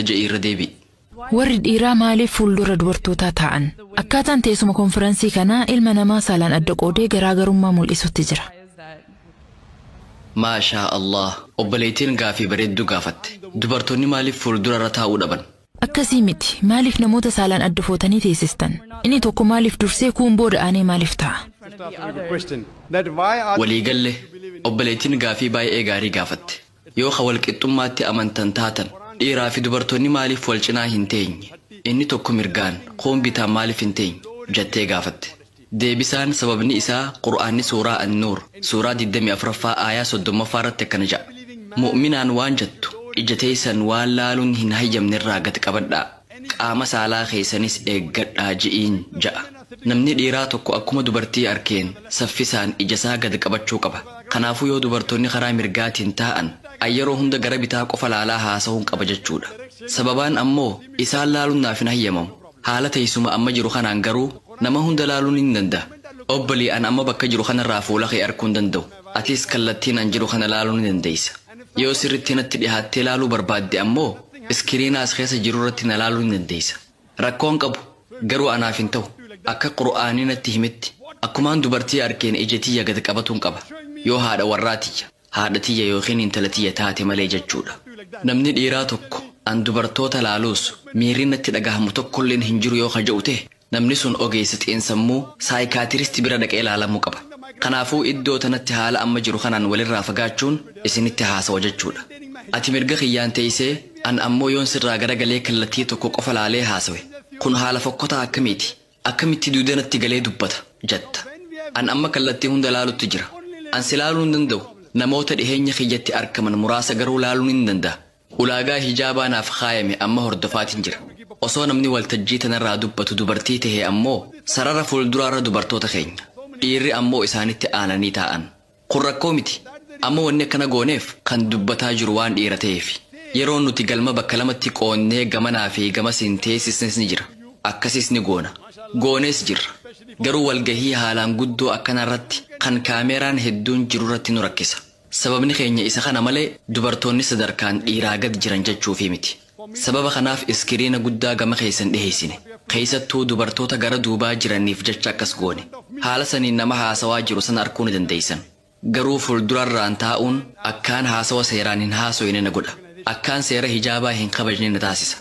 جئير ديبي ورد إيرا مالي فولدور دورتوتا تاعن أكاتان تيسوم كونفرنسي كنا إلما نما سالان أدقودي غراغرما ملئسو تجرا ما شاء الله وبليتين غافي بريدو غافت دبرتوني مالي فولدور رتاو دبن أكاسي متي مالف نموت سالان أدفوتاني تيسستان إني توكو مالف درسي كون بود آني مالف تا ولي قال له وبليتين غافي باي إيغاري غافت يو خوالك إتماتي أمانتان تاتن إيرا في دبرتوني مالي فولچنا هنتين إني توكو مرغان قوم بيتا مالي فنتين جاتي غافت ديبسان سببني إسا قرآن سورة النور سورة الدمي أفرفا آية صدوم فارت تكنجا مؤمنان وان جتو إجتيسان والالون هنهي من الراقة كبدا قام سالا خيسانيس إيقاد آجئين جاء نمني ديراتوكو أكما دبرتي أركين سفسان إجسا قد كبتشو كبا خنافو يو دبرتوني خرا مرغات انتاءن أيرو هند غربتا قفلالا هاسهون كبجتشودا سببان أمو إسا لالون نافن هيمم حالة يسوما أما جرو خانان غرو nama hunda laaluun hin danda'a. Obbolii an amma bakka jiru kanarraa fuula kee arguun danda'u. Atis kallattiin an jiru kana laaluun ni dandeessa. Yoo sirriitti natti dhihaattee laaluu barbaadde ammoo iskiriina as keessa jiru irratti na laaluu ni dandeessa. Rakkoon qabu garuu anaaf hin ta'u. Akka qura'aanii natti himetti akkumaan dubartii arkeen ija tiyya gad qabatuun qaba. Yoo haadha warraatiyya haadha tiyya yookiin intala tiyya taate malee jechuudha. Namni dhiiraa tokko an dubartoota laaluus miirri natti dhagahamu tokkolleen hin jiru yoo haja'u ta'e namni sun ogeessa xiinsammuu saayikaatiristi bira dhaqee ilaalamuu qaba. Kanaafuu iddoo tanatti haala amma jiru kanaan walirraa fagaachuun isinitti haasawa jechuudha. Ati mirga kiyyaan teessee an ammoo yoon sirraa garagalee kallattii tokko qofa laalee haasawe. Kun haala fokkotaa akkamiiti? Akkamitti duudanatti galee dubbata jetta. An amma kallattii hunda laalutti jira. An si laaluu hin danda'u. Namoota dhiheenya kiyyatti argaman muraasa garuu laaluun hin danda'a. Ulaagaa hijaabaa naaf kaayame amma hordofaatiin jira. Osoo namni waltajjii tanarraa dubbatu dubartii tahee ammoo sarara fuulduraarra dubartoota keenya. Dhiirri ammoo isaanitti aananii taa'an. Kun rakkoo miti. Ammoo wanni akkana gooneef kan dubbataa jiru waan dhiira ta'eef. Yeroo nuti galma bakka lamatti qoonnee gamanaa fi gamasiin teessisnes ni jira. Akkasis ni goona. Goonees jirra. Garuu walgahii haalaan guddoo akkanarratti kan kaameraan hedduun jiru irratti nu rakkisa. Sababni keenya isa kana malee dubartoonni sadarkaan dhiiraa gad jiran jechuufi miti. Sababa kanaaf iskiriina guddaa gama keessan dhiheessine. Keessattuu dubartoota gara duubaa jiraniif jecha akkas goone. Haala saniin nama haasawaa jiru sana arguu ni dandeessan. Garuu fuuldurarraan taa'uun akkaan haasawa seeraan hin haasoyne na godha. Akkaan seera hijaabaa hin kabajne na taasisa.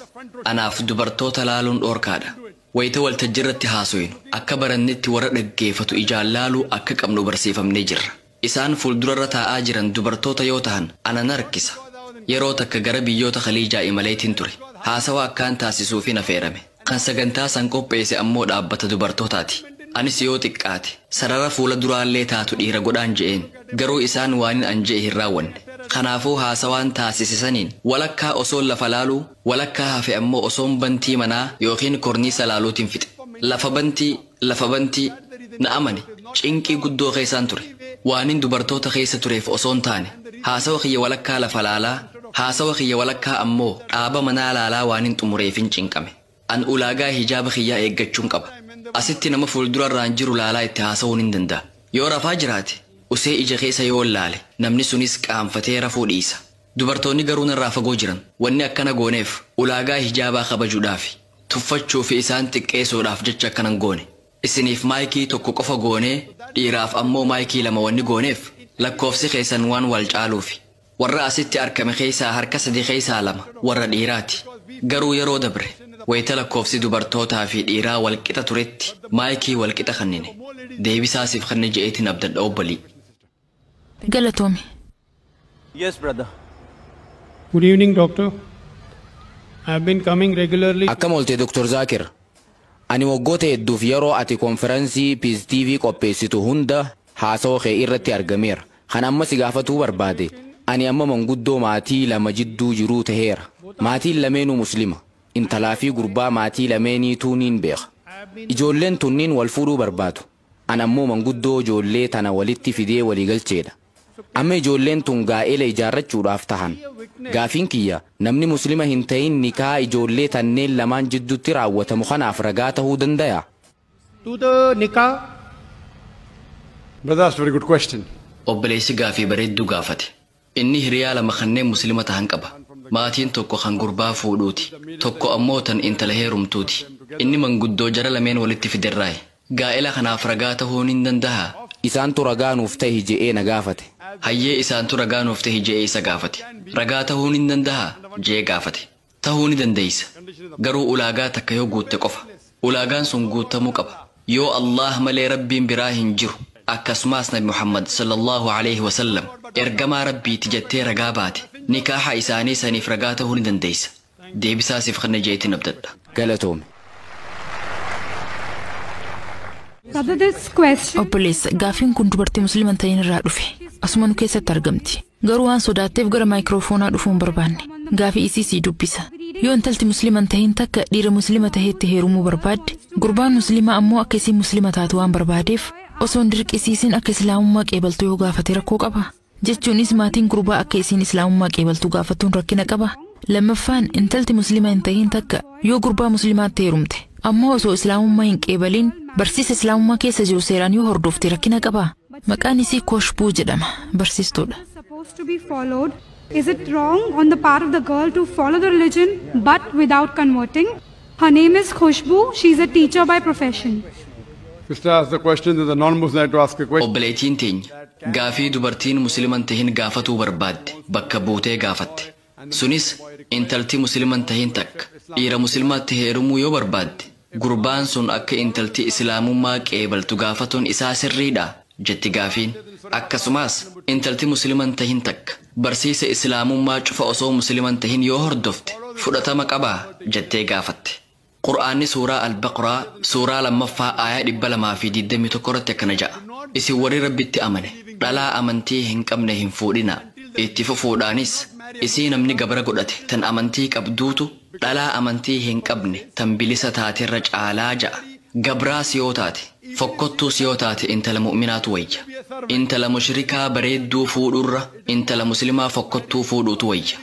Anaaf dubartoota laaluun dhoorkaadha. Wayita waltajjiirratti haasoynu akka barannetti warra dhaggeeffatu ijaan laaluu akka qabnu barsiifamnee jirra. Isaan fuuldurarra taa'aa jiran dubartoota yoo ta'an ana na rakkisa. Yeroo takka gara biyyoota Khaliijaa imaleetiin ture. Haasawa akkaan taasisuuf hin affeerame. Kan sagantaa san qopheesse ammoo dhaabbata dubartootaati. Anis yoo xiqqaate sarara fuula duraallee taatu dhiira godhaan je'een. Garuu isaan waan an je'e hin raawwanne. Kanaafuu haasawaan taasisaniin walakkaa osoon lafa laaluu walakkaa hafe ammoo osoon bantii manaa yookiin korniisa laaluutiin fixe. Lafa bantii na amane cinqii guddoo keessaan ture. Waanin dubartoota keessa tureef osoon taane. Haasawa kiyya walakkaa lafa laalaa haasawa kiyya walakkaa ammoo dhaaba manaa laalaa waanin xumureefin cinqame. An ulaagaa hijaaba kiyyaa eeggachuun qaba. Asitti nama fuuldurarraan jiru laalaa itti haasawuun hin danda'a. Yoo rafaa jiraate usee ija keessa yoo laale namni sunis qaanfatee rafuu dhiisa. Dubartoonni garuu narraa fagoo jiran wanni akkana gooneef ulaagaa hijaabaa kabajuudhaaf tuffachuu fi isaan xiqqeessuudhaaf jecha akkanan goone. Isiniif maayikii tokko qofa goonee dhiiraaf ammoo maayikii lama wanni gooneef lakkoofsi keessan waan wal caaluufi. Warra asitti argame keessaa harka 3 keessaa 2 warra dhiiraati. Garuu yeroo dabre wayita lakkoofsi dubartootaa fi dhiiraa walqixa turetti maayikii walqixa kannine. Deebisaasiif kanne je'eetiin abdadha obbolii. Galatoomi. Yes, brother. Good evening, doctor. I have been coming regularly. Akkam oolte Dr. Zakir. Ani waggoota hedduuf yeroo ati konferansii Peace TV qopheessitu hunda haasawa kee irratti argameera. Kan amma si gaafatuu barbaade. Ani amma manguddoo maatii lama jidduu jiruu taheera. Maatiin lameenuu muslima. Intalaa fi gurbaa maatii lameeniituu niin beeka. Ijoolleen tunniin wal fuudhuu barbaadu. An ammoo manguddoo ijoollee tana walitti fidee waliigalcheedha. Amma ijoolleen tun gaa'ela ijaarrachuudhaaf tahan. Gaafiin kiyya namni muslima hin ta'in nikaa ijoollee tanneen lamaan jidduutti raawwatamu kanaaf ragaa ta'uu danda'a. To the nikah. Brother, that's a very good question. Obboleessi gaafii bareedduu gaafate. Inni hiriyaa lama kanneen muslima tahan qaba. maatiin tokko kan gurbaa fuudhuuti tokko ammoo tan intala heerumtuuti inni manguddoo jara lameen walitti fiderraaye gaa'ela kanaaf ragaa ta'uu hin danda'a Isaantu ragaa nuuf tahi je'ee na gaafate. hayyee isaantu ragaa nuuf tahi je'ee isa gaafate ragaa ta'uu hin danda'a je'ee gaafate ta'uu ni dandeessa garuu ulaagaa takka yoo guutte qofa ulaagaan sun guutamuu qaba yoo Allah malee rabbiin biraa hin jiru akkasumas nabi Muhammad sallallahu alaihi wasallam ergamaa rabbiiti jettee ragaa baate nikaaha isaanii saniif ragaa ta'uu ni dandeessa deebisaa siif kanna jeetiin abdadha Galatoome. Brother, this question Obboleessa gaafiin kun dubartii musliiman ta'in irraa dhufe asuma nu keessatti argamti garuu waan sodaatteef gara maayikiroofoonaa dhufuun barbaanne gaafii isii sii dubbisa yoo intalti musliiman ta'in takka dhiira musliima taheetti heerumuu barbaadde gurbaan musliimaa ammoo akka isiin musliima taatu waan barbaadeef osoo hin dirqisiisin akka islaamummaa qeebaltu yoo gaafate rakkoo qaba jechuunis maatiin gurbaa akka isiin islaamummaa qeebaltu gaafatuun rakkina qaba lammaffaan intalti musliima hin ta'in takka yoo gurbaa musliimaatti heerumte ammoo osoo islaamummaa hin qeebalin barsiisa islaamummaa keessa jiru seeraan yoo hordofte rakkina qaba maqaan isii koshbuu jedhama barsiistuudha supposed to be followed. Is it wrong on the part of the girl to follow the religion but without converting? Her name is Khushbu. She is a teacher by profession. Sister asked the question, there's a non-Muslim like to ask a question. obboleettiin teenya gaafii dubartiin musliiman tahin gaafatuu barbaadde bakka buutee gaafatte sunis intalti musliiman tahin takka dhiira musliimaatti heerumuu yoo barbaadde gurbaan sun akka intalti islaamummaa qeebaltu gaafatuun isaa sirriidha jetti gaafiin akkasumas intalti musliiman tahin takka barsiisa islaamummaa cufa osoo musliiman tahin yoo hordofte fudhatama qabaa jettee gaafatte qur'aanni suuraa al-baqraa suuraa lammaffaa aayaa 221 irratti akkana ja'a isin warri rabbitti amane dhalaa amantii hin qabne hin fuudhina itti fufuudhaanis isii namni gabara godhate tan amantii qabduutu dhalaa amantii hin qabne tan bilisa taaterra caalaa ja'a gabraas yoo taate fokkottuus yoo taate intala mu'minaatu wayya intala mushrikaa bareedduu fuudhurra intala muslimaa fokkottuu fuudhuutu wayya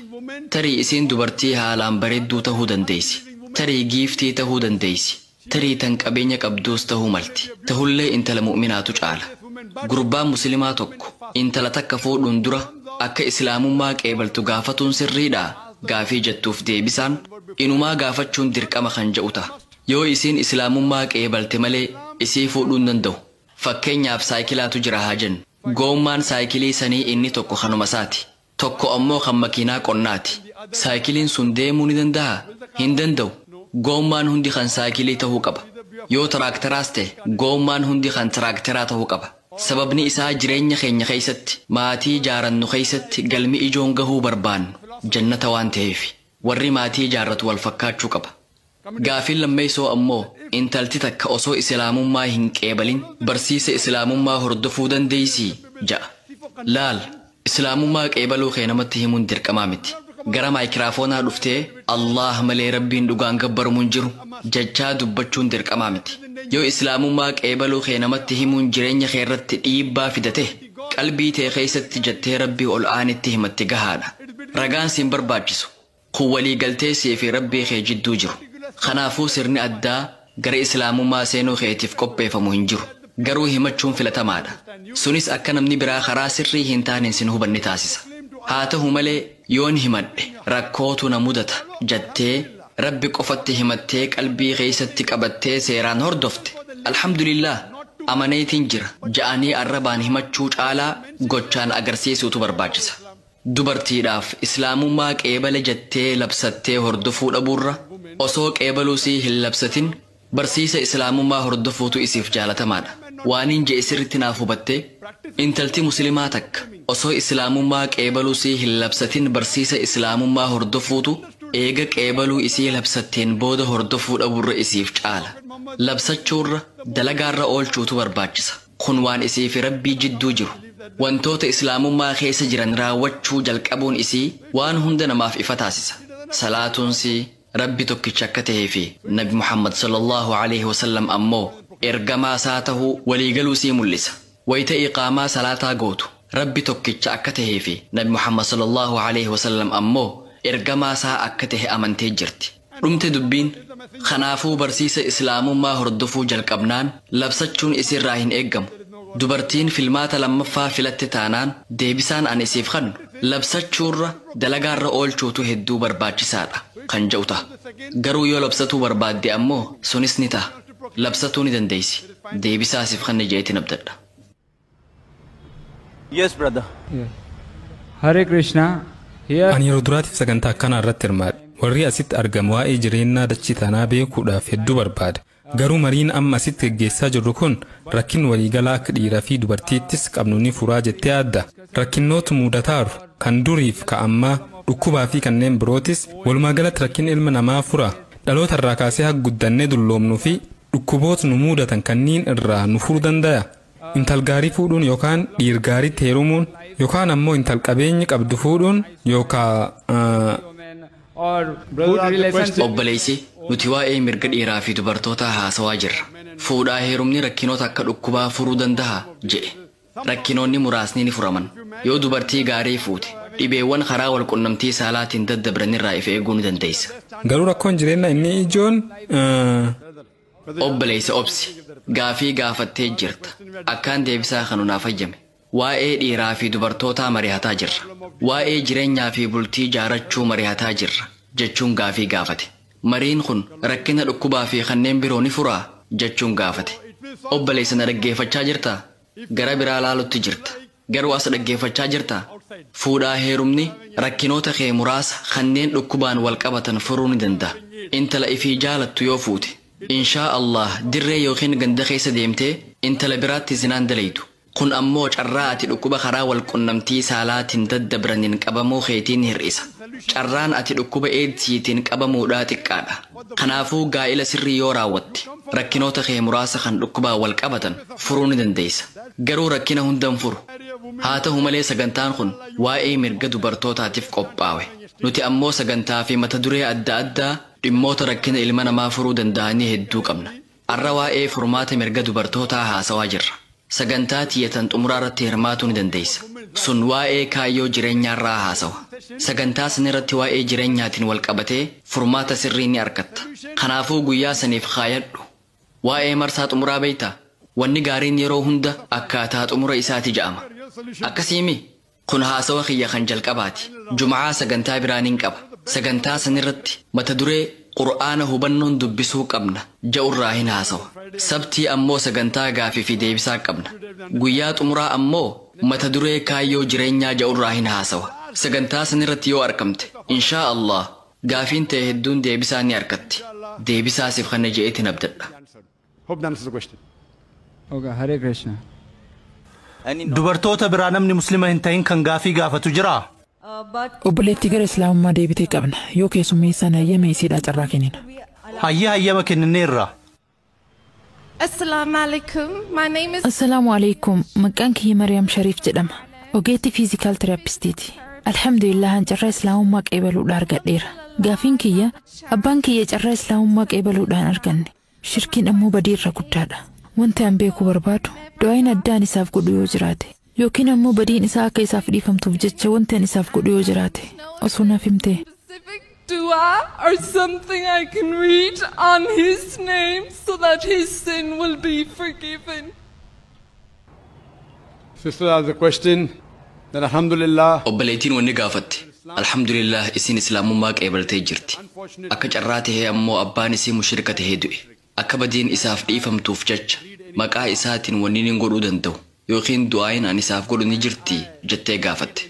tarii isiin dubartii haalaan bareedduu tahuu dandeessi tarii giiftii tahuu dandeessi tarii tan qabeenya qabduus tahuu malti tahullee intala mu'minaatu caala gurbaan muslimaa tokko intala takka fuudhuun dura akka islaamummaa qeebaltu gaafatuun sirriidha gaafii jettuuf deebisaan inumaa gaafachuun dirqama kan jedhu ta'a yoo isiin islaamummaa qeebalte malee isii fuudhuun danda'u fakkeenyaaf saayikilaatu jira haa jennu goommaan saayikilii sanii inni tokko kanuma isaati tokko ammoo kan makiinaa qonnaati saayikiliin sun deemuu ni danda'a hin danda'u goommaan hundi kan saayikilii tahuu qaba yoo tiraakteeraas ta'e goommaan hundi kan tiraakteeraa tahuu qaba sababni isaa jireenya keenya keessatti maatii jaarannu keessatti galmi ijoon gahuu barbaannu jannata waan ta'eef warri maatii jaarratu wal fakkaachuu qaba gaafiin lammeessoo ammoo intalti takka osoo islaamummaa hin qeebalin barsiisa islaamummaa hordofuu dandeessii ja'a laal islaamummaa qeebaluu kee namatti himuun dirqamaa miti gara maayikiraafoonaa dhuftee Allah malee rabbiin dhugaan gabbaramuun jiru jechaa dubbachuun dirqamaa miti yoo islaamummaa qeebaluu kee namatti himuun jireenya kee irratti dhiibbaa fidate qalbii tee keessatti jettee rabbii ol aanitti himatti gahaadha ragaan siin barbaachisu kun walii galtee sii fi rabbii kee jidduu jiru kanaafuu sirni addaa gara islaamummaa seenuu keetiif qopheeffamu hin jiru garuu himachuun filatamaadha sunis akka namni biraa karaa sirrii hin taaneen sin hubanne taasisa haa ta'u malee yoon himadhe rakkootu na mudata jettee rabbi qofatti himattee qalbii keessatti qabattee seeraan hordofte alhamdulillah amaneetiin jira ja'anii arrabaan himachuu caalaa gochaan agarsiisuutu barbaachisa dubartiidhaaf islaamummaa qeebale jettee labsattee hordofuu dhabuurra osoo qeebaluusii hin labsatin barsiisa islaamummaa hordofuutu isiif jaalatamaadha waaniin je'e sirritti naaf hubattee intalti muslimaa takka osoo islaamummaa qeebaluusii hin labsatin barsiisa islaamummaa hordofuutu eega qeebaluu isii labsatteen booda hordofuu dhabuurra isiif caala labsachuurra dalagaarra oolchuutu barbaachisa kun waan isii fi rabbii jidduu jiru wantoota islaamummaa keessa jiran raawwachuu jalqabuun isii waan hunda namaaf ifa taasisa salaatuunsii rabbi tokkicha akka tahee fi nabi Muhammad sallallahu alaihi wasallam ammoo ergamaa isaa tahuu waliigaluu sii mul'isa wayita iqaamaa salaataa gootu rabbi tokkicha akka tahee fi nabi Muhammad sallallahu alaihi wasallam ammoo ergamaa isaa akka tahe amantee jirti dhumte dubbiin kanaafuu barsiisa islaamummaa hordofuu jalqabnaan labsachuun isirraa hin eeggamu dubartiin filmaata lammaffaa filatte taanaan deebisaan an isiif kannu labsachuurra dalagaarra oolchuutu hedduu barbaachisaadha kan jedhu ta'a. Garuu yoo labsatuu barbaadde ammoo sunis ni ta'a. Labsatuu ni dandeessi. Deebisaasiif kan jeetiin abdadha. Yes, brother. Hare Krishna. Here. Ani yeroo duraatiif sagantaa akkanaa irratti hirmaadhe. Warri asitti argamu waa'ee jireenyaa dachii tanaa beekuudhaaf hedduu barbaada. Garuu mariin amma asitti geggeessaa jirru kun rakkin waliigalaa akka dhiiraa fi dubartiittis qabnu ni furaa jettee adda. Rakkinnoota mudataaru kan duriif ka ammaa dhukkubaa fi kanneen birootis walumaa galatti rakkin ilma namaa fura. Dhaloota irraa kaasee haa guddannee dulloomnuu fi dhukkuboota nu mudatan kanniin irraa nu furuu danda'a. Intal gaarii fuudhuun yookaan dhiir gaariitti heerumuun yookaan ammoo intal qabeenyi qabdu fuudhuun yookaan obboleessi nuti waa'ee mirga dhiiraa fi dubartootaa haasawaa jirra. Fuudhaa heerumni rakkinoota akka dhukkubaa furuu danda'a jedhe. Rakkinoonni muraasni ni furaman. Yoo dubartii gaarii fuute dhibeewwan karaa wal qunnamtii saalaatiin daddabranirraa if eeguu ni dandeessa. Garuu rakkoon jireenyaa inni ijoon obboleessa obsi gaafii gaafattee jirta. Akkaan deebisaa kan nuuf fayyame. Waa'ee dhiiraa fi dubartootaa mari'ataa jirra. Waa'ee jireenyaa fi bultii jaarachuu mari'ataa jirra jechuun gaafii gaafate. Mariin kun rakkina dhukkubaa fi kanneen biroo ni furaa jechuun gaafate. Obboleessa na dhaggeeffachaa jirtaa? Gara biraa laalutti jirta. Garuu as dhaggeeffachaa jirtaa? Fuudhaa heerumni rakkinoota kee muraasa kanneen dhukkubaan wal qabatan furuu ni danda'a. Intala ifii jaalattu yoo fuute inshaa Allah dirree yookiin ganda keessa deemtee intala biraatti zinaan dalaytu. Kun ammoo carraa ati dhukkuba karaa wal qunnamtii saalaatiin daddabraniin qabamuu keetiin hir'isa. Carraan ati dhukkuba eedsiitiin qabamuudhaa xiqqaadha. Kanaafuu gaa'ila sirrii yoo raawwatte rakkinoota kee muraasa kan dhukkubaa wal qabatan furuu ni dandeessa. Garuu rakkina hundan furu. Haa ta'u malee sagantaan kun waa'ee mirga dubartootaatiif qophaa'e. Nuti ammoo sagantaa fi mata duree adda addaa dhimmoota rakkina ilma namaa furuu danda'anii hedduu qabna. Arra waa'ee furmaata mirga dubartootaa haasawaa jirra. Sagantaa tiyyatan xumuraa irratti hirmaatuu ni dandeessa. Sun waa'ee kaayyoo jireenyaarraa haasawa. Sagantaa sanirratti waa'ee jireenyaatiin wal qabatee furmaata sirrii ni argatta. Kanaafuu guyyaa saniif kaayadhu. Waa'ee marsaa xumuraa beektaa? Wanni gaariin yeroo hunda akkaataa xumura isaati ja'ama. Akkasiimi kun haasawa kiyya kan jalqabaati. Jum'aa sagantaa biraaniin qaba. Sagantaa sanirratti mata duree Qur'aana hubannoon dubbisuu qabna ja'urraa hin haasawa. Sabtii ammoo sagantaa gaafii fi deebisaa qabna. Guyyaa xumuraa ammoo mata duree kaayyoo jireenyaa ja'urraa hin haasawa. Sagantaa sanirratti yoo argamte inshaa Allah gaafiin ta'e hedduun deebisaa ni argatti. Deebisaasiif kan je'eetiin abdadha. Hope that answers the question. Okay, Hare Krishna. Dubartoota biraa namni muslima hin ta'in kan gaafii gaafatu jiraa? Obboleettii gara Islaamummaa deebitee qabna. Yoo keessummeessaan hayyama isiidhaa carraa kennina. Hayyama kennineerra. Assalamu alaikum. My name is Assalaamu alaikum. Maqaan kiyya Mariam Shariif jedhama. Ogeettii fiizikaal teraapistiiti. Alhamdulillah carraa Islaamummaa qeebaluudhaan argadheera. Gaafiin kiyya abbaan kiyya carraa Islaamummaa qeebaluudhaan arganne. Shirkiin ammoo badiirra guddaadha. Wanti an beekuu barbaadu du'aayin addaan isaaf godhu yoo jiraate yookiin ammoo badiin isaa akka isaaf dhiifamtuuf jecha wanti an isaaf godhu yoo jiraate osoo naaf himtee. dua or something I can read on his name so that his sin will be forgiven. Sister has a question. Then alhamdulillah. Obboleettiin wanni gaafatte. Alhamdulillah isin islaamummaa qeebaltee jirti. Akka carraa tahee ammoo abbaan isii mushrika tahee du'e. Akka badiin isaaf dhiifamtuuf jecha maqaa isaatiin wanni hin godhuu danda'u yookiin du'aayin an isaaf godhu ni jirti jettee gaafatte.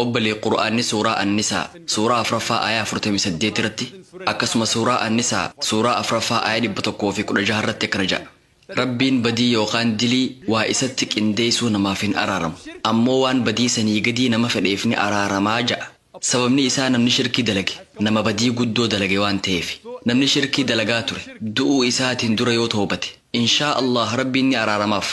Obbolee Qur'aanni suuraa An-Nisaa suuraa 4 ayaa 48 irratti akkasuma suuraa An-Nisaa suuraa 4 ayaa 116 irratti akkana jedha. Rabbiin badii yookaan dilii waa isatti qindeessuu namaaf hin araaramu. Ammoo waan badii sanii gadii nama fedheef ni araaramaa ja'a. Sababni isaa namni shirkii dalage nama badii guddoo dalage waan ta'eef. Namni shirkii dalagaa ture du'uu isaatiin dura yoo toobate inshaa Allah rabbiin ni araaramaaf.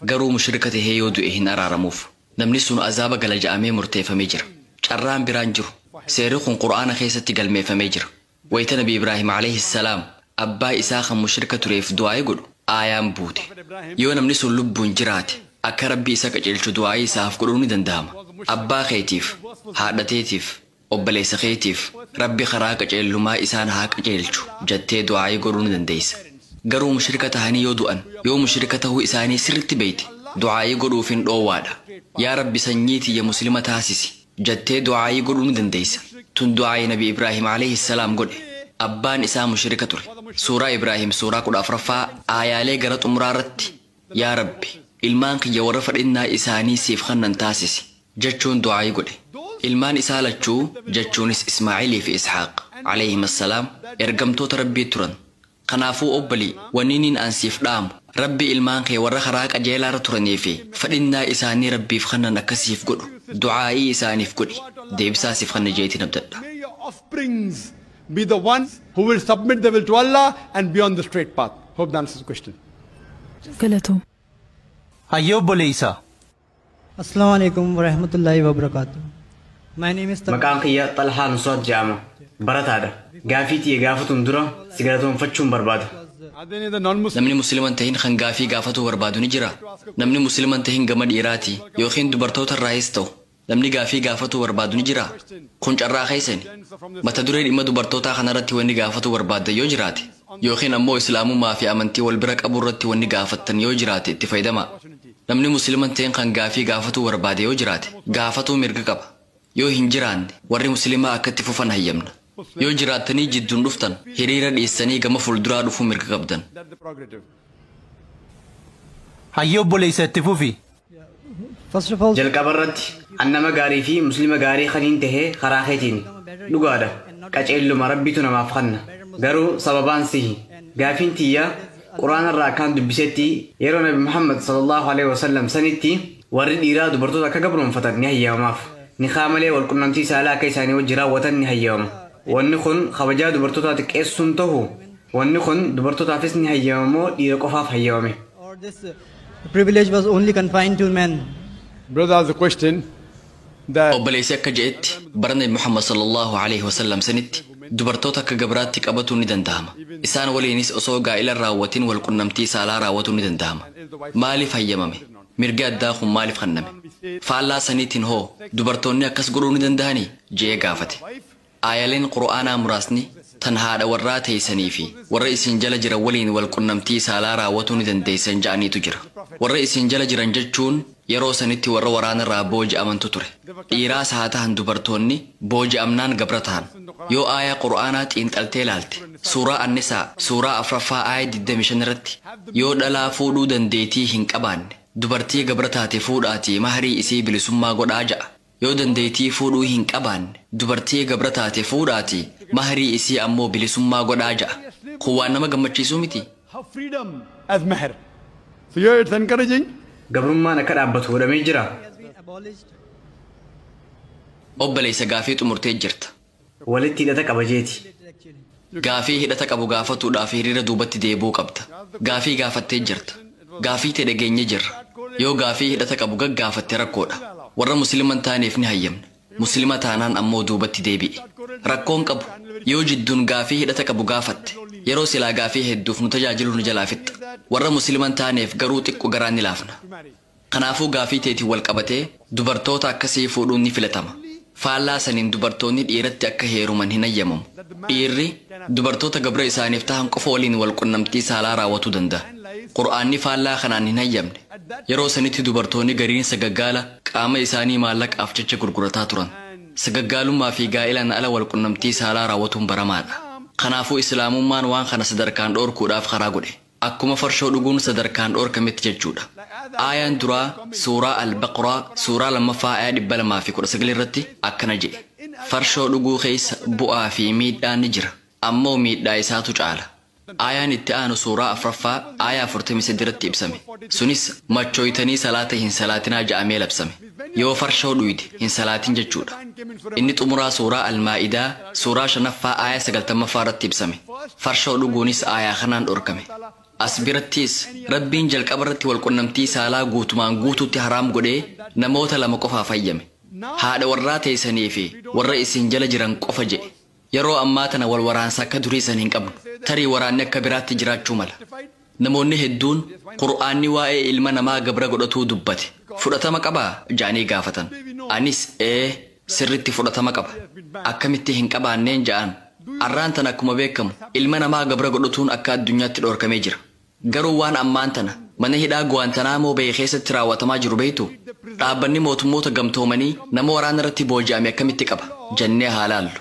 Garuu mushrika tahee yoo du'e hin araaramuuf. Namni sun azaaba gala ja'amee murteeffamee jira. Carraan biraan jiru. Seerri kun Qur'aana keessatti galmeeffamee jira. Wayita Nabi Ibraahim alayhi salaam abbaa isaa kan mushrika tureef du'aa godhu aayaan buute. Yoo namni sun lubbuun jiraate akka rabbi isa qajeelchu du'aa isaaf godhuu ni danda'ama. Abbaa keetiif, haadhateetiif, obboleessa keetiif rabbi karaa qajeelummaa isaan haa qajeelchu jettee du'aa godhuu ni dandeessa. Garuu mushrika tahanii yoo du'an yoo mushrika tahuu isaanii sirritti beeyte du'aa godhuuf hin dhoowwaadha. Yaa rabbi sanyii tiyya muslima taasisi jettee du'aayii godhuu ni dandeessa. Tun du'aayii Nabi Ibraahim alayhi salaam godhe. Abbaan isaa mushrika ture. Suuraa Ibraahim suuraa 14ffaa aayaalee gara xumuraa irratti yaa Rabbi ilmaan kiyya warra fedhinnaa isaanii siif kennan taasisi jechuun du'aayii godhe. Ilmaan isaa lachuu jechuunis Ismaa'ilii fi Ishaaq alayhim assalaam ergamtoota Rabbii turan. Kanaafuu obbolii wanniin an siif dhaamu Rabbi ilmaan kee warra karaa qajeelaa irra turanii fi fedhinnaa isaanii Rabbiif kennan akkasiif godhu du'aayii isaaniif godhi deebisaa siif kenna jeetiin abdadha. May your offsprings be the ones who will submit their will to Allah and be on the straight path. Hope that answers the question. Galatoom. Hayyee obboleessa. Assalamu alaikum wa rahmatullahi wa barakatuh. My name is Maqaan kiyya Talhaa Nusrat jedhama. Barataadha. Gaafii gaafatuun dura si galatoomfachuun barbaada. Namni musliman tahin kan gaafii gaafatuu barbaadu ni jira. Namni musliman tahin gama dhiiraati yookiin dubartoota irraayis ta'u namni gaafii gaafatuu barbaadu ni jira. Kun carraa keessani. Mata duree dhimma dubartootaa kanarratti wanni gaafatuu barbaadda yoo jiraate yookiin ammoo islaamummaa fi amantii wal bira qabu irratti wanni gaafattan yoo jiraate itti fayyadamaa. Namni musliman tahin kan gaafii gaafatuu barbaade yoo jiraate gaafatuu mirga qaba. Yoo hin jiraanne warri muslimaa akkatti fufan hayyamna. Yoo jiraatanii jidduun dhuftan hiriira dhiissanii gama fuulduraa dhufuu mirga qabdan. Hayyee obboleessa itti fufi. Jalqaba irratti annama gaarii fi muslima gaarii kaniin tahee karaa keetiin dhugaadha. Qaceelluma Rabbitu namaaf kenna. Garuu sababaan sihi gaafiin tiyya Quraana irraa kan dubbisetti yeroo Nabi Muhammad sallallahu alaihi wasallam sanitti warri dhiiraa dubartoota akka gabroonfatan ni hayyamaaf. Ni qaamalee wal qunnamtii saalaa akka isaanii wajjin raawwatan ni hayyama. Wanni kun kabajaa dubartootaa xiqqeessuun ta'u wanni kun dubartootaafis ni hayyamamoo dhiira qofaaf hayyamame. This privilege was only confined to men. Brother has a question that obboleessi akka je'etti bara Nabi Muhammad sallallahu alaihi wasallam sanitti dubartoota akka gabraatti qabatuu ni danda'ama. Isaan waliinis osoo gaa'ila raawwatiin wal qunnamtii saalaa raawwatuu ni danda'ama. Maaliif hayyamame? Mirgi addaa kun maaliif kenname? Faallaa saniitiin hoo dubartoonni akkas godhuu ni danda'anii jee gaafate. Aayaleen Qur'aanaa muraasni tan haadha warraa teessanii fi warra isin jala jiran waliin wal qunnamtii saalaa raawwatuu ni dandeessan ja'aniitu jira. Warra isin jala jiran jechuun yeroo sanitti warra waraana irraa booji'amantu ture. Dhiiraas haa ta'an dubartoonni booji'amnaan gabra ta'an. Yoo aayaa Qur'aanaa xiinxaltee ilaalte suuraa Annisaa suuraa 4ffaa aayaa 25 irratti yoo dhalaa fuudhuu dandeetii hin qabaanne dubartii gabra taate fuudhaatii maharii isii bilisummaa godhaa ja'a. Yoo dandeetii fuudhuu hin qabaanne dubartii gabra taate fuudhaatii maharii isii ammoo bilisummaa godhaa ja'a. Kun waan nama gammachiisuu miti. freedom as mahar. So here it's encouraging. Gabrummaan akka dhaabbatu godhamee jira. Obboleessa gaafii xumurtee jirta. Walitti hidhata qaba jeeti. Gaafii hidhata qabu gaafatuudhaaf hiriira duubatti deebuu qabda. Gaafii gaafattee jirta. Gaafii ta'e dhageenye jirra. Yoo gaafii hidhata qabu gaggaafatte rakkoodha. Warra musliman taaneef ni hayyamna. Muslima taanaan ammoo duubatti deebi'i. Rakkoon qabu. Yoo jidduun gaafii hidhata qabu gaafatte. Yeroo silaa gaafii hedduuf nu tajaajilu nu jalaa fixxa. Warra musliman taaneef garuu xiqqoo garaan ni laafna. Kanaafuu gaafii teetiin wal qabatee dubartoota akkasii fuudhuun ni filatama. Faallaa saniin dubartoonni dhiiratti akka heeruman hin hayyamamu. Dhiirri dubartoota gabra isaaniif tahan qofa waliin wal qunnamtii saalaa raawwatuu danda'a. Qur'aanni faallaa kanaan hin hayyamne. Yeroo sanitti dubartoonni gariin sagaggaala qaama isaanii maallaqaaf jecha gurgurataa turan. Sagaggaalummaa fi gaa'ilaan ala wal qunnamtii saalaa raawwatuun baramaadha. Kanaafuu islaamummaan waan kana sadarkaan dhoorkuudhaaf karaa godhe. Akkuma farshoo dhuguun sadarkaan dhoorkametti jechuudha. Aayaan duraa suuraa Al-Baqraa suuraa 2ffaa aayaa 219 irratti akkana jedhe. Farshoo dhuguu keessa bu'aa fi miidhaan ni jira. Ammoo miidhaa isaatu caala. Aayaan itti aanu suuraa 4ffaa aayaa 48 irratti ibsame. Sunis machooytanii salaata hin salaatinaa ja'amee labsame. Yoo farshoo dhuyde hin salaatin jechuudha. Inni xumuraa suuraa Al-Maa'idaa suuraa 5ffaa aayaa 90ffaa irratti ibsame. Farshoo dhuguunis aayaa kanaan dhorkame. As birattis Rabbiin jalqaba irratti wal qunnamtii saalaa guutumaan guutuutti haraam godhee namoota lama qofaaf hayyame. Haadha warraa teessanii fi warra isin jala jiran qofa jedhe. Yeroo ammaa tana wal waraansa akka durii san hin qabnu. Tarii waraanni akka biraatti jiraachuu mala. Namoonni hedduun Qur'aanni waa'ee ilma namaa gabra godhatuu dubbate. Fudhatama qabaa ja'anii gaafatan. Anis sirritti fudhatama qaba. Akkamitti hin qabaanneen ja'an. Arraan tana akkuma beekamu ilma namaa gabra godhatuun akka addunyaatti dhorkamee jira. Garuu waan ammaan tana mana hidhaa Guantanamo Bay keessatti raawwatamaa jiru beektu dhaabbanni mootummoota gamtoomanii nama waraana irratti booji'ame akkamitti qaba jennee haalaallu.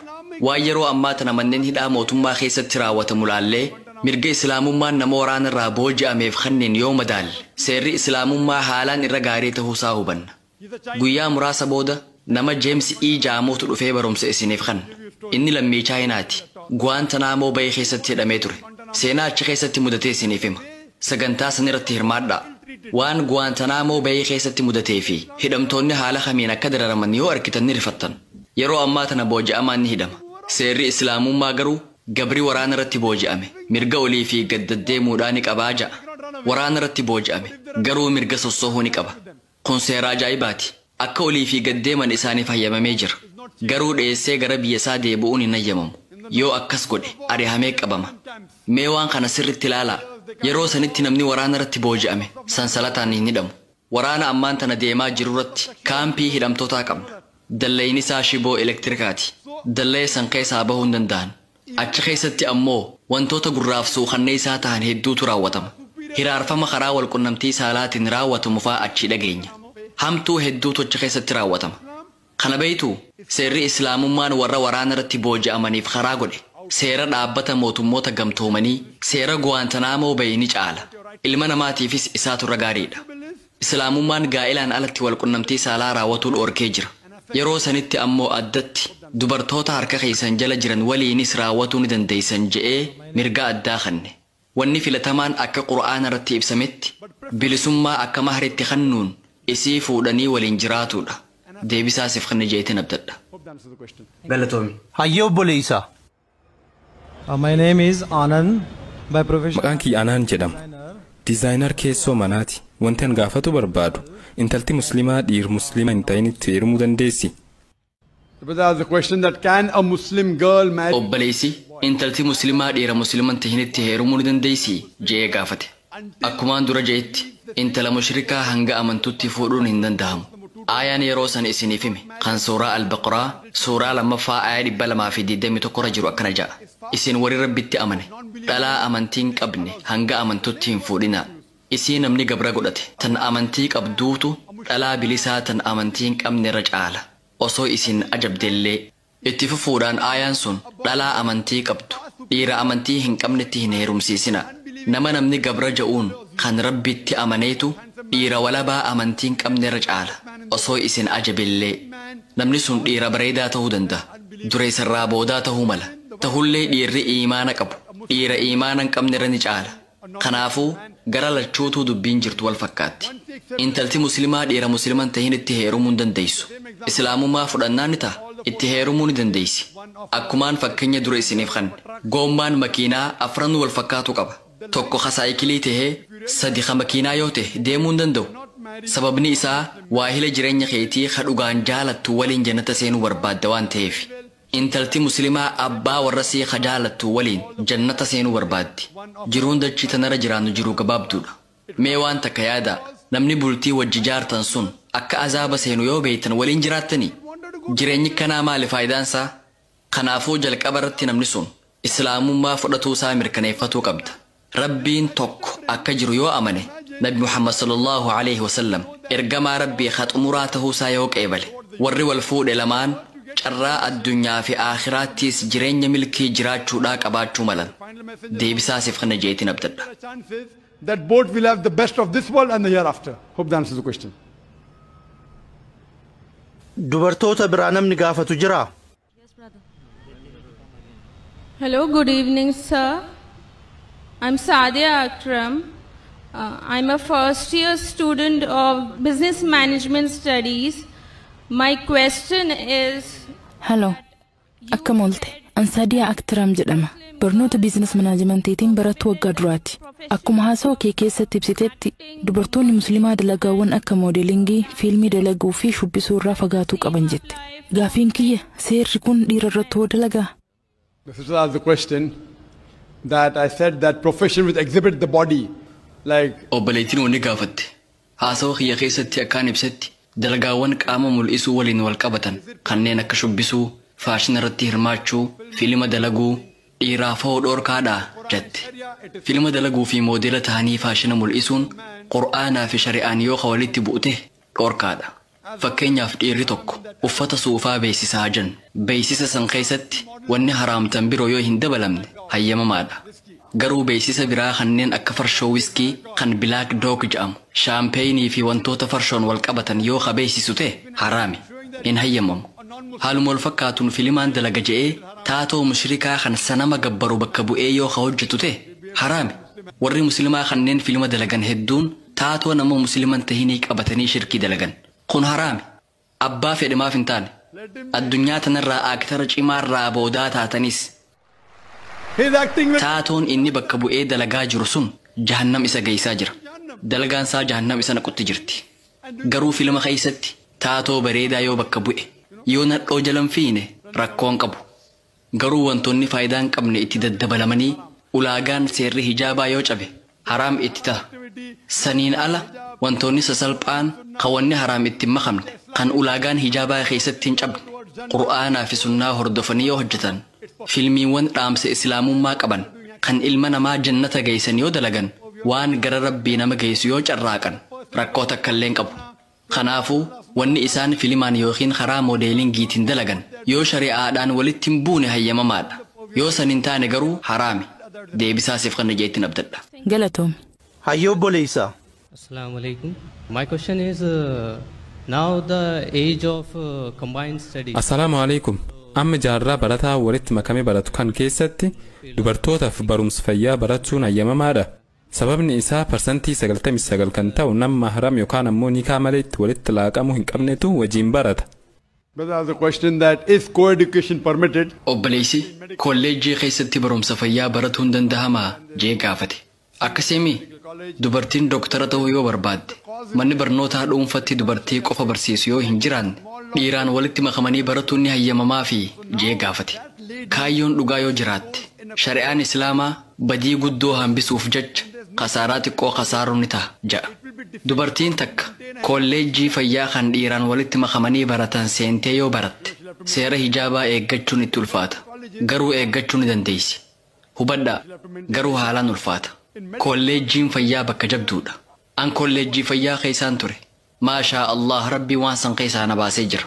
Waan yeroo ammaa tana manneen hidhaa mootummaa keessatti raawwatamu laallee mirga islaamummaan nama waraana irraa booji'ameef kanneen yoo madaalle seerri islaamummaa haalaan irra gaarii ta'uusaa hubanna. Guyyaa muraasa booda nama James E. Jaamotu dhufee barumsa isiniif kan inni lammii Chaayinaati. Guantanamo Bay keessatti hidhamee ture. Seenaa achi keessatti mudatee isiniif hima. Sagantaa san irratti hirmaadhaa. Waan Guantanamo Bay keessatti mudatee fi hidhamtoonni haala kamiin akka dararaman yoo argitan ni rifattan. Yeroo ammaa tana booji'amaan ni hidhama. Seerri islaamummaa garuu gabri waraana irratti booji'ame mirga olii fi gaddeemuudhaan ni qabaa ja'a. Waraana irratti booji'ame garuu mirga sossoohuu ni qaba. Kun seera ajaa'ibaati. Akka olii fi gaddeeman isaaniif hayyamamee jira. Garuu dhiyeessee gara biyya isaa deebi'uun hin hayyamamu. Yoo akkas godhe ari'amee qabama. Mee waan kana sirriitti ilaalaa. Yeroo sanitti namni waraana irratti booji'ame sansalataan hin hidhamu. Waraana ammaan tana deemaa jiru irratti kaampii hidhamtootaa qabna. Dalleen isaa shiboo elektirikaati. Dallee san keessaa bahuu hin danda'an. Achi keessatti ammoo wantoota gurraaf suuqannee isaa ta'an hedduutu raawwatama. Hiraarfama karaa walqunnamtii saalaatiin raawwatamu fa'aa achi dhageenya. Hamtuu hedduutu achi keessatti raawwatama. Kana beektuu seerri islaamummaan warra waraana irratti booji'amaniif karaa godhe. Seera dhaabbata mootummoota gamtoomanii seera Guantanamo Bay ni caala. Ilma namaatiifis isaatu irra gaariidha. Islaamummaan gaa'ilaan alatti walqunnamtii saalaa raawwatuu dhorkee jira. Yeroo sanitti ammoo addatti dubartoota harka keessan jala jiran waliinis raawwatuu ni dandeessan je'ee mirga addaa kanne. Wanni filatamaan akka Qur'aana irratti ibsametti bilisummaa akka mahritti kannuun isii fuudhanii waliin jiraatudha. Deebisaasiif kan jeetiin abdadha. Galatoomi. Hayyoo obboleessaa. My name is Anand by profession. Maqaan kiyya Anand jedhama. Dizaayinar keessoo manaati. Wanti an gaafatu barbaadu intalti muslimaa dhiir muslima hin ta'initti heerumuu dandeessi? But that's the question that can a Muslim girl marry? Obboleessi intalti muslimaa dhiira muslima hin ta'initti heerumuu ni dandeessi jee gaafate. Akkumaan dura jeetti intala mushrikaa hanga amantutti fuudhuun hin danda'amu. Aayaan yeroo san isiniif hime kan suuraa Al-Baqraa suuraa lammaffaa aaya 221 irra jiru akkana ja'a. Isin warri rabbitti amane dhalaa amantiin qabne hanga amantutti hin fuudhinaa. Isii namni gabra godhate tan amantii qabduutu dhalaa bilisaa tan amantiin qabne irra caala. Osoo isin ajabdellee itti fufuudhaan aayaan sun dhalaa amantii qabdu dhiira amantii hin qabnetti hin heerumsiisina. Nama namni gabra ja'uun kan rabbitti amaneetu dhiira walabaa amantiin qabne irra caala. Osoo isin ajabillee namni sun dhiira bareedaa ta'uu danda'a. Dureessarraa boodaa ta'uu mala. Tahullee dhiirri iimaana qabu dhiira iimaana hin qabne irra ni caala. Kanaafuu gara lachuutuu dubbiin jirtu wal fakkaatti. Intalti muslimaa dhiira muslima hin ta'in itti heerumuu hin dandeessu. Islaamummaa fudhannaan ni ta'a. Itti heerumuu ni dandeessi. Akkumaan fakkeenya dura isiniif kanne. Goommaan makiinaa afran wal fakkaatu qaba. Tokko saayikilii tahee sadi makiinaa yoo ta'e deemuu hin danda'u. Sababni isaa waahila jireenya keetii kadhugaan jaalattu waliin jannata seenuu barbaadda waan ta'eef. Intalti muslimaa abbaa warra sii jaalattu waliin jannata seenuu barbaaddi. Jiruun dachii tanarra jiraannu jiruu gabaabduudha. Mee waan takka yaada namni bultii wajji jaartan sun akka azaaba seenu yoo beektan waliin jiraattanii jireenyi kanaa maali faayidaansaa? Kanaafuu jalqaba irratti namni sun islaamummaa fudhatuu isaa mirkaneeffatuu qabda. Rabbiin tokko akka jiru yoo amane Nabi Muhammad sallallahu alaihi wasallam ergamaa rabbii khaxumuraa ta'uu isaa yoo qeebale warri wal fuudhe lamaan carraa addunyaa fi aakhiraattis jireenya milkii jiraachuudhaa qabaachuu malan. Deebisaasiif kana jeetiin abdadha. That both will have the best of this world and the hereafter. Hope that answers the question. Dubartoota biraa namni gaafatu jira? Hello, good evening, sir. I'm Sadia Akram. I'm a first year student of Business Management Studies. My question is... Hello, akkam oolte. An Sadia Akram jedhama. Barnoota biizines manaajimantiitiin barattu waggaa duraati. Akkuma haasawaa kee keessatti ibsitetti dubartoonni musliimaa dalagaawwan akka moodelingii, fiilmii dalaguu fi shubbisuu irraa fagaatuu qaban jette. Gaafiin kiyya seerri kun dhiira irratti hoo dalagaa? This is the question that I said that profession will exhibit the body like... Obboleettiin wanni gaafatte. Haasawaa kiyya keessatti akkaan ibsetti dalagaawwan qaama mul'isuu waliin wal qabatan kanneen akka shubbisuu, faashina irratti hirmaachuu, fiilma dalaguu, dhiiraaf hoo dhorkaadhaa jette. Filma dalaguu fi moodela ta'anii faashina mul'isuun qur'aanaa fi shari'aan yoo walitti bu'ute dhorkaadha. Fakkeenyaaf dhiirri tokko uffata suufaa beeksisaa jiran beeksisa san keessatti wanni haraamtan biroo yoo hin dabalamne hayyamamaadha. Garuu beeksisa biraa kanneen akka farshoo wiskii kan bilaak doog jedhamu shaampeenii fi wantoota farshoon wal qabatan yoo beeksisu ta'e haraami hin hayyamamu. Haaluma wal fakkaatuun filimaan dalaga je'ee taatoo mushrikaa kan sanama gabbaru bakka bu'ee yoo hojjetu ta'e haraami. Warri muslimaa kanneen filima dalagan hedduun taatoo nama musliman tahinii qabatanii shirkii dalagan. Kun haraami. Abbaa fedhimaaf hin taane. Addunyaa tanarraa aaktara cimaarraa boodaa taatanis. Taatoon inni bakka bu'ee dalagaa jiru sun jahannam isa geessaa jira. Dalagaan isaa jahannam isa naqutti jirti. Garuu filima keessatti taatoo bareedaa yoo bakka bu'e yoo nadhoo jalan fiine rakkoon qabu. Garuu wantoonni faayidaa hin qabne itti daddabalamanii ulaagaan seerri hijaabaa yoo cabe haraam itti ta'a. Saniin ala wantoonni sasalphaan kawanni haraam itti makamne kan ulaagaan hijaabaa keessatti hin cabne qur'aanaa fi sunnaa hordofanii yoo hojjetan filmiiwwan dhaamsa islaamummaa qaban kan ilma namaa jannata geessan yoo dalagan waan gara rabbii nama geessu yoo carraaqan rakkoo takkallee hin qabu. Kanaafuu wanni isaan filimaan yookiin karaa moodeelingiitiin dalagan yoo shari'aadhaan walitti hin buune hayyamamaadha. Yoo san hin taane garuu haraami. Deebisaa siif kan jeettiin abdadha. Galatoom. Hayyoo obboleessaa. Assalamu alaikum. My question is now the age of combined studies. Assalamu alaikum. Amma jaarraa barataa walitti makame baratu kan keessatti dubartootaaf barumsa fayyaa barachuun hayyamamaadha. Sababni isaa parsantii 99 kan ta'u nama haram yookaan ammoo nikaa malee itti walitti laaqamuu hin qabnetu wajjin barata. But there's a question that is co-education permitted? Obboleessi kolleejjii keessatti barumsa fayyaa barachuun danda'amaa jee gaafate. Akkasimi dubartiin doktara ta'uu yoo barbaadde manni barnootaa dhuunfatti dubartii qofa barsiisu yoo hin jiraanne dhiiraan walitti makamanii baratuun ni hayyamamaa fi jee gaafate. Kaayyoon dhugaa yoo jiraatte shari'aan islaamaa badii guddoo hambisuuf jecha kasaaraa xiqqoo kasaaruun ni ta'a ja'a. Dubartiin takka kolleejjii fayyaa kan dhiiraan walitti makamanii baratan seentee yoo baratte seera hijaabaa eeggachuun itti ulfaata. Garuu eeggachuu ni dandeessi. Hubadhaa garuu haalaan ulfaata. Kolleejjiin fayyaa bakka jabduudha. An kolleejjii fayyaa keessaan ture. Maashaa Allah rabbi waan san keessaa na baasee jira.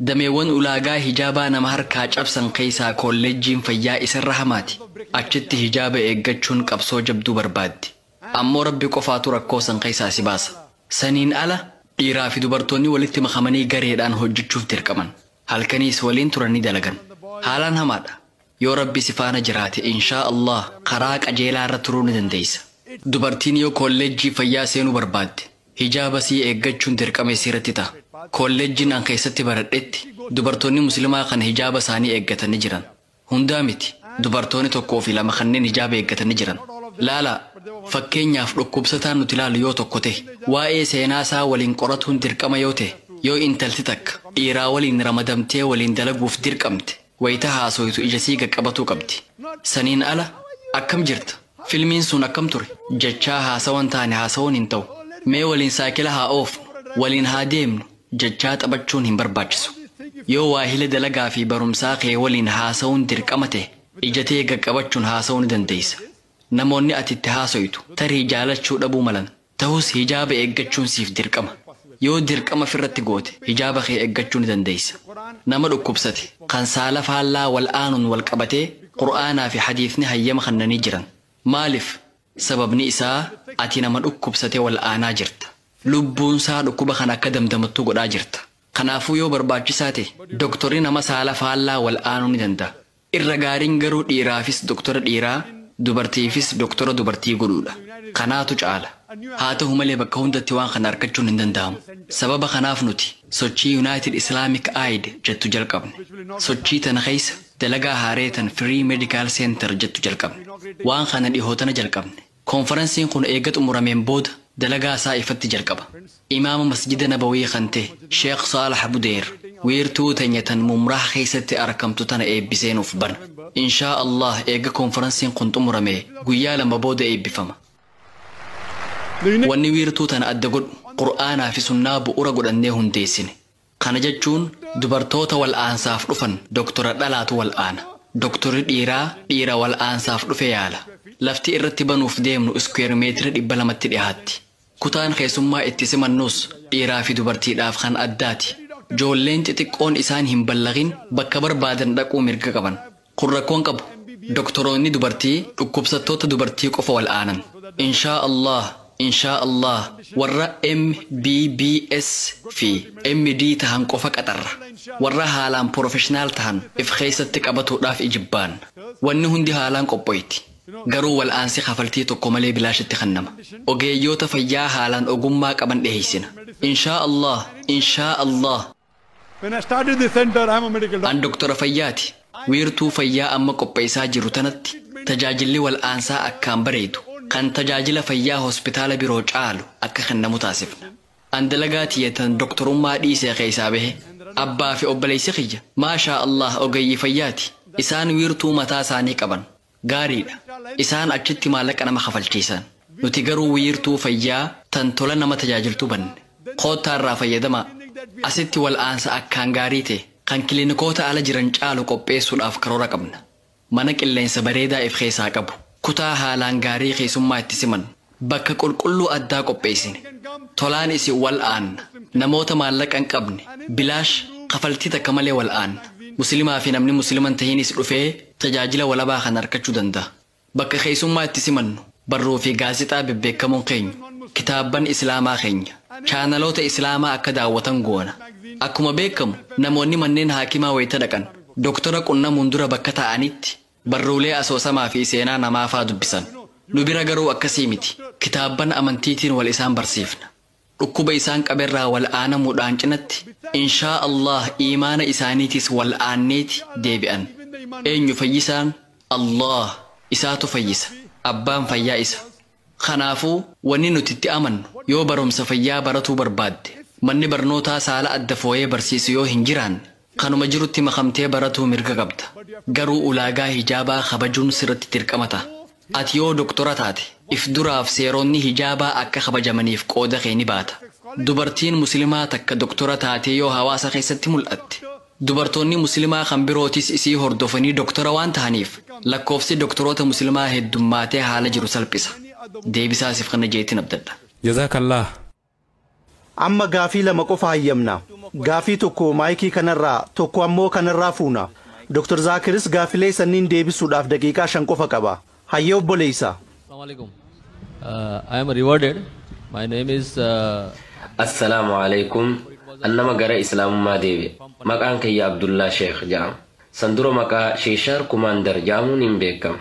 Dameewwan ulaagaa hijaabaa nama harkaa cabsan keessaa kolleejjiin fayyaa isarra hamaati. Achitti hijaaba eeggachuun qabsoo jabduu barbaaddi. Ammoo rabbi qofaatu rakkoo san keessaa si baasa. Saniin ala dhiiraa fi dubartoonni walitti makamanii gareedhaan hojjechuuf dirqaman. Halkaniis waliin turanii dalagan. Haalaan hamaadha. Yoo rabbi si faana jiraate inshaa Allah karaa qajeelaa irra turuu ni dandeessa. Dubartiin yoo kolleejjii fayyaa seenuu barbaadde hijaaba sii eeggachuun dirqama isiirratti ta'a. Kolleejjiin an keessatti baradhetti dubartoonni muslimaa kan hijaaba isaanii eeggatanii jiran. Hundaa miti dubartoonni tokkoo fi lama kanneen hijaaba eeggatanii jiran. Laala fakkeenyaaf dhukkubsataan nuti ilaalu yoo tokko ta'e waa'ee seenaa isaa waliin qoratuun dirqama yoo ta'e yoo intalti takka dhiiraa waliin ramadamtee waliin dalaguuf dirqamte wayita haasoitu ija sii qaqqabatuu qabdi. Saniin ala akkam jirta? Filmiin sun akkam ture? Jechaa haasawan taane haasawuun hin ta'u. Mee waliin saakila haa oofnu, waliin haa deemnu jechaa taphachuun hin barbaachisu. Yoo waahila dalagaa fi barumsaa kee waliin haasawuun dirqama ta'e ijatee qaqqabachuun haasawuu ni dandeessa. Namoonni ati itti haasoitu tarii jaalachuu dhabuu malan ta'us hijaaba eeggachuun siif dirqama. Yoo dirqama firratti goote hijaaba kee eeggachuu ni dandeessa. Nama dhukkubsate kan saala faallaa wal aanuun wal qabatee qur'aanaa fi hadiisni hayyama kannanii jiran. Maaliif? Sababni isaa ati nama dhukkubsate wal aanaa jirta. Lubbuun isaa dhukkuba kan akka damdamattuu godhaa jirta. Kanaafuu yoo barbaachisaa ta'e doktorri nama saala faallaa wal aanuu ni danda'a. Irra gaariin garuu dhiiraafis doktora dhiiraa dubartiifis doktora dubartii godhuudha. Kanaatu caala. Haa ta'u malee bakka hundatti waan kana argachuun hin danda'amu. Sababa kanaaf nuti sochii United Islamic Aid jettu jalqabne. Sochii tana keessa dalagaa haareetan Free Medical Center jettu jalqabne. Waan kana dhihootana jalqabne. Konferensiin kun eega xumurameen booda dalagaa isaa ifatti jalqaba. Imaama masjida Nabawii kan ta'e Sheekh Saalax Budeer wiirtuu teenyatan mumraa keessatti argamtu tana eebbisee nuuf bana. Inshaa Allah eega konferensiin kun xumuramee guyyaa lama booda eebbifama. Wanni wiirtuu tana adda godhu qur'aanaa fi sunnaa bu'uura godhannee hundeessine. Kana jechuun dubartoota wal aansaaf dhufan doktora dhalaatu wal aana. doktorri dhiira wal'aansaaf dhufe yaala. Lafti irratti banuuf deemnu iskuweer meetira 200tti dhiyaatti. Kutaan keessummaa itti simannus dhiiraa fi dubartiidhaaf kan addaati. Ijoolleen xixiqqoon isaan hin ballaqin bakka barbaadan dhaquu mirga qaban. Kun rakkoon qabu. Doktoroonni dubartii dhukkubsattoota dubartii qofa wal'aanan. Inshaa Allah warra MBBS fi MD tahan qofa qaxarra. Warra haalaan professionaal tahan if keessatti qabatuudhaaf ijibbaan. Wanni hundi haalaan qophoyti. Garuu wal'aansi kafaltii tokko malee bilaashitti kennama. Ogeeyyoota fayyaa haalaan ogummaa qaban dhiheessina. Inshaa Allah. When I started the center, I'm a medical doctor. An doktora fayyaati. Wiirtuu fayyaa amma qopheessaa jiru tanatti tajaajilli wal'aansaa akkaan bareedu kan tajaajila fayyaa hospitaala biroo caalu akka kennamu taasifna. An dalagaa tiyyatan doktorummaa dhiisee keessaa bahe abbaa fi obboleessi kiyya maashaa Allah ogeeyyii fayyaati. Isaan wiirtuu mataa isaanii qaban. Gaariidha. Isaan achitti maallaqa nama kafalchiisan. Nuti garuu wiirtuu fayyaa tan tola nama tajaajiltu banne. Koottaarraa fayyadamaa. Asitti wal'aansa akkaan gaarii ta'e kan kiliinikoota ala jiran caalu qopheessuudhaaf karoora qabna. Mana qilleensa bareedaa if keessaa qabu. Kutaa haalaan gaarii keessummaa itti siman. Bakka qulqulluu addaa qopheessine. Tolaan isin wal'aanna. Namoota maallaqa hin qabne. Bilaash kafaltii takka malee wal'aanna. Muslimaa fi namni musliman tahiinis dhufee tajaajila walabaa kan argachuu danda'a. Bakka keessummaa itti simannu barruu fi gaazexaa bebbeekamoon keenya. Kitaabban Islaamaa keenya. Chaanaloota Islaamaa akka daawwatan goona. Akkuma beekamu namoonni manneen haakimaa wayita dhaqan doktora qunnamuun dura bakka ta'anitti barruulee asoosamaa fi seenaa namaafaa dubbisan. Nu bira garuu akkasii miti. Kitaabban amantiitiin wal isaan barsiifna. Dhukkuba isaan qaberraa wal'aanamuudhaan cinatti inshaa Allah iimaana isaaniitis wal'aanneeti deebi'an. Eenyu fayyisaan? Allah isaatu fayyisa. Abbaan fayyaa isa. Kanaafuu wanni nuti itti amannu yoo barumsa fayyaa baratuu barbaadde manni barnootaa saala adda fooyee barsiisu yoo hin jiraanne kanuma jirutti makamtee baratuu mirga qabda. Garuu ulaagaa hijaabaa kabajuun sirratti dirqama ta'a. Ati yoo doktora taate if duraaf seeronni hijaabaa akka kabajamaniif qooda kee ni baata. Dubartiin muslimaa takka doktora taatee yoo hawaasa keessatti mul'atte dubartoonni muslimaa kan birootis isii hordofanii doktora waan tahaniif lakkoofsi doktoroota muslimaa heddummaatee haala jiru salphisa. Deebisaa siif kana jeetiin abdadha. Jazaakallah. Amma gaafii lama qofa hayyamna. Gaafii tokko maayikii kanarraa tokko ammoo kanarraa fuuna. Dr. Zakiris gaafilee sanniin deebisuudhaaf daqiiqaa 5 qofa qaba. Hayyee obboleessa. I am rewarded. My name is Assalamu alaikum. Annama gara Islaamummaa deebi'e. Maqaan kiyya Abdullah Sheekh jedhama. Sandura maqaa Sheeshar Kumaandar jedhamuun hin beekamu.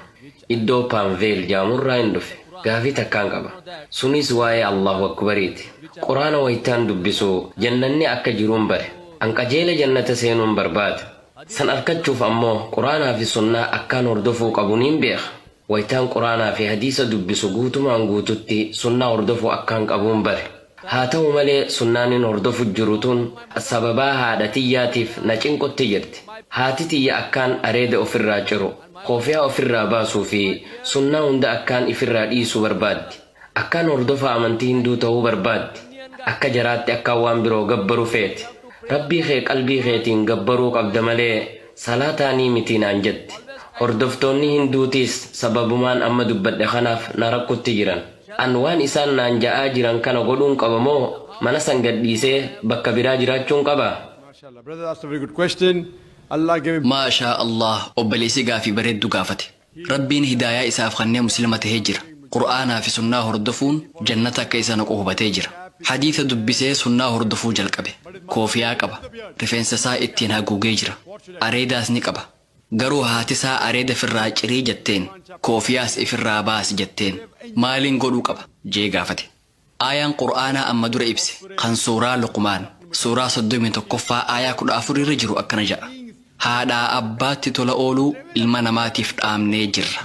Iddoo Paanveel jedhamurraa hin dhufe. Gaafii takkaan qaba. Sunis waa'ee Allahu Akbariiti. Quraana wayitaan dubbisuu jannanni akka jiruun bare. An qajeela jannata seenuun barbaada. San argachuuf ammoo Quraanaa fi Sunnaa akkaan hordofuu qabuun hin beeka. Wayitaan Quraanaa fi hadiisa dubbisu guutumaan guututti Sunnaa hordofuu akkaan qabuun bare. Haa ta'u malee Sunnaanin hordofu jiru tun sababaa haadha tiyyaatiif na cinqotti jirti. Haati tiyya akkaan areeda ofirraa ciru. Koofiyaa ofirraa baasuu fi sunnaa hunda akkaan ifirraa dhiisuu barbaaddi. Akkaan hordofa amantii hinduu ta'uu barbaaddi. Akka jaraatti akkaan waan biroo gabbaru feeti. Rabbii kee qalbii keetiin gabbaruu qabda malee salaataanii miti naan jetti. Hordoftoonni hinduutiis sababumaan amma dubbadhe kanaaf na rakkutti jiran. An waan isaan naan ja'aa jiran kana godhuun qaba moo mana san gadhiisee bakka biraa jiraachuun qaba? MashaAllah, brother, that's a very good question. Allah gave him. Maashaa Allah obboleessi gaafii bareeddu gaafate. Rabbiin hidaayaa isaaf kanneen muslima tahee jira. Qur'aanaa fi sunnaa hordofuun jannata akka isa naqu hubatee jira. Hadiisa dubbisee sunnaa hordofuu jalqabe. Koofiyaa qaba. Rifeensa isaa ittiin haguugee jira. Areedaas ni qaba. Garuu haati isaa areeda firraa cirii jetteen. Koofiyaas ifirraa baas jetteen. Maaliin godhuu qaba? Jee gaafate. Aayaan Qur'aanaa amma dura ibse kan suuraa Luqmaan suuraa 31ffaa aayaa 14 irra jiru akkana jedha. Haadhaa abbaatti tola ooluu ilma namaatiif dhaamnee jirra.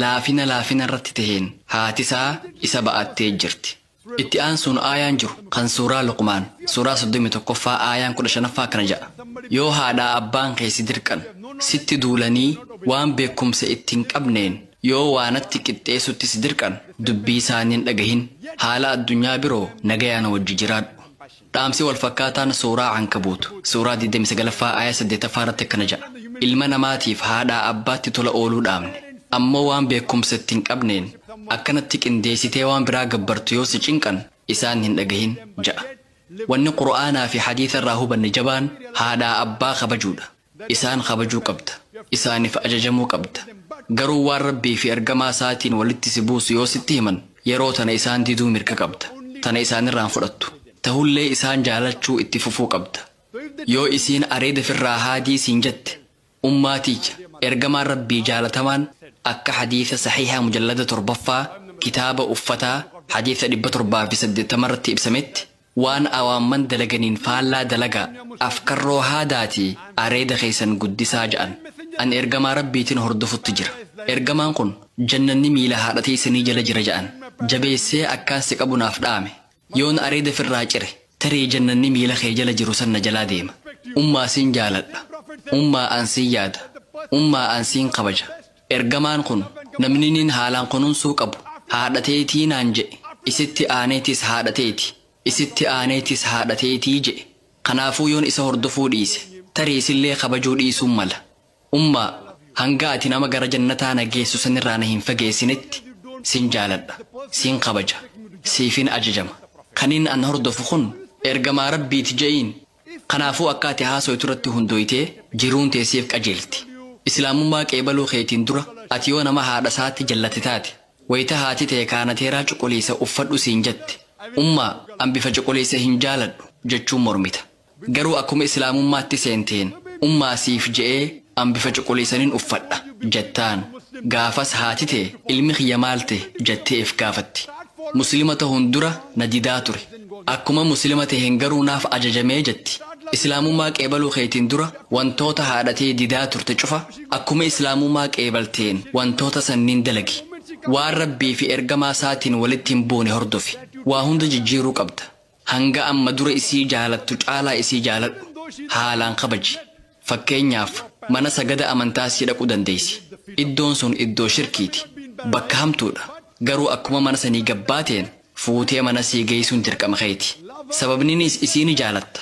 Laafina irratti taheen haatisaa isa ba'attee jirti. Itti aansuun aayaan jiru kan suuraa Luqmaan suuraa 31ffaa aayaan 15ffaa kana jedha. Yoo haadhaa abbaan keessi dirqan sitti duulanii waan beekumsa ittiin qabneen yoo waanatti qixxeessutti si dirqan dubbii isaaniin dhagahin haala addunyaa biroo nagayaan wajji jiraadhu. Dhaamsi wal fakkaataan suuraa Ankabuut suuraa 29ffaa aayaa 8ffaa irratti akkana jedha. ilma namaatiif haadhaa abbaatti tola ooluu dhaamne ammoo waan beekumsatti hin qabneen akkanatti qindeessitee waan biraa gabbartu yoo si cinqan isaan hin dhagahin ja'a. Wanni qura'aanaa fi hadiisa irraa hubanne jabaan haadhaa abbaa kabajuudha. Isaan kabajuu qabda. Isaaniif ajajamuu qabda. Garuu waan rabbii fi ergamaa isaatiin walitti si buusu yoo sitti himan yeroo tana isaan diduu mirga qabda. Tana isaanirraan fudhattu. Tahullee isaan jaalachuu itti fufuu qabda. Yoo isiin areeda firraa haadii siin jette ummaaticha ergamaan rabbii jaalatamaan akka hadiisa saxiihaa mujallada 7ffaa kitaaba uffataa hadiisa 780 irratti ibsametti waan awaamman dalaganiin faallaa dalagaa afkarroo haadaatii areeda keessan guddisaa ja'an an ergamaa rabbiitiin hordofutti jira. Ergamaan kun jannanni miila haadhateessanii jala jira ja'an jabeessee akkaan si qabu naaf dhaame yoon areeda firraa cire tarii jannanni miila kee jala jiru sanna jalaa deema. Ummaa siin jaaladha. Ummaa an siin yaada. Ummaa an siin kabaja. Ergamaan kun namni nin haalaan kunuunsuu qabu haadhateetii naan jedhe isitti aaneetis haadhateeti isitti aaneetis haadhateetii jedhe. Kanaafuu yoon isa hordofuu dhiise tarii isillee kabajuu dhiisuun mala. Ummaa hanga ati nama gara jannataa na geessu sanirraa na hin fageessinetti siin jaaladha siin kabaja siifin ajajama. Kaniin an hordofu kun ergamaa rabbiiti je'iin. Kanaafuu akka ati haasoytu irratti hundooytee jiruun teessiif qajeelti. Islaamummaa qeebaluu keetiin dura ati yoo nama haadha isaatti jallate taate wayita haati ta'e kaanateeraa cuquliisa uffadhu siin jette ummaa an bifa cuquliisa hin jaaladhu jechuun mormita. Garuu akkuma islaamummaatti seenteen ummaa siif je'ee an bifa cuquliisanin uffadha jettaan gaafas haati ta'e ilmi kiyya maal ta'e jetteef gaafatti. Muslima ta'uun dura na didaa ture. Akkuma muslima ta'een garuu naaf ajajamee jetti. Islaamummaa qeebaluu keetiin dura wantoota haadhatee didaa turte cufa akkuma islaamummaa qeebalteen wantoota sanniin dalagi. Waan rabbii fi ergamaa isaatiin walitti hin buune hordofi. Waa hunda jijjiiruu qabda. Hanga amma dura isii jaalattu caalaa isii jaaladhu. Haalaan kabaji. Fakkeenyaaf mana sagada amantaa sii dhaquu dandeessi. Iddoon sun iddoo shirkiiti. Bakka hamtuudha. Garuu akkuma mana sanii gabbaateen fuutee mana sii geessuun dirqama keeti. Sababniinis isiini jaalatta.